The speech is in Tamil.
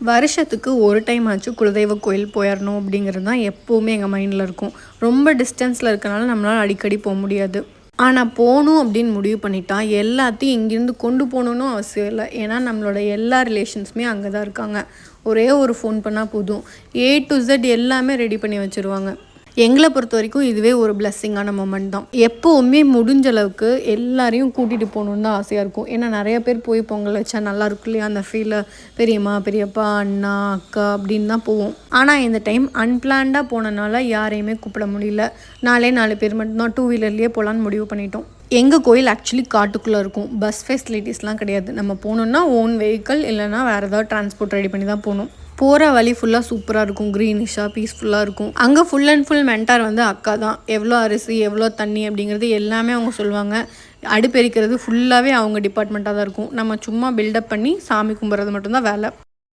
வருஷத்துக்கு ஒரு டைம் ஆச்சு குலதெய்வ கோயில் போயிடணும் அப்படிங்கிறது தான் எப்போவுமே எங்கள் மைண்டில் இருக்கும். ரொம்ப டிஸ்டன்ஸில் இருக்கனால நம்மளால் அடிக்கடி போக முடியாது. ஆனால் போகணும் அப்படின்னு முடிவு பண்ணிட்டா எல்லாத்தையும் இங்கேருந்து கொண்டு போகணுன்னு அவசியம் இல்லை. ஏன்னா நம்மளோட எல்லா ரிலேஷன்ஸுமே அங்கே தான் இருக்காங்க. ஒரே ஒரு ஃபோன் பண்ணால் போதும், A to Z எல்லாமே ரெடி பண்ணி வச்சுருவாங்க. எங்களை பொறுத்த வரைக்கும் இதுவே ஒரு பிளெஸ்ஸிங்கான மொமெண்ட் தான். எப்போவுமே முடிஞ்ச அளவுக்கு எல்லாரையும் கூட்டிகிட்டு போகணுன்னு தான் ஆசையாக இருக்கும். ஏன்னா நிறைய பேர் போய் பொங்கல் வச்சா நல்லா இருக்கும் இல்லையா, அந்த ஃபீலை. பெரியம்மா, பெரியப்பா, அண்ணா, அக்கா அப்படின்னு தான் போவோம். ஆனால் இந்த டைம் அன்பிளான்டாக போனனால யாரையுமே கூப்பிட முடியல. 4 பேர் மட்டும்தான் 2 வீலர்லேயே போகலான்னு முடிவு பண்ணிட்டோம். எங்கள் கோயில் ஆக்சுவலி காட்டுக்குள்ளே இருக்கும். பஸ் ஃபெசிலிட்டிஸ்லாம் கிடையாது. நம்ம போகணுன்னா ஓன் வெஹிக்கிள் இல்லைனா வேறு ஏதாவது டிரான்ஸ்போர்ட் ரெடி பண்ணி தான் போகணும். போகிற வழி ஃபுல்லாக சூப்பராக இருக்கும், க்ரீனிஷாக பீஸ்ஃபுல்லாக இருக்கும். அங்கே ஃபுல் அண்ட் ஃபுல் மென்டார் வந்து அக்கா தான். எவ்வளோ அரிசி எவ்வளோ தண்ணி அப்படிங்கிறது எல்லாமே அவங்க சொல்லுவாங்க. அடுப்பெரிக்கிறது ஃபுல்லாகவே அவங்க டிபார்ட்மெண்ட்டாக தான் இருக்கும். நம்ம சும்மா பில்டப் பண்ணி சாமி கும்பிட்றது மட்டும்தான் வேலை.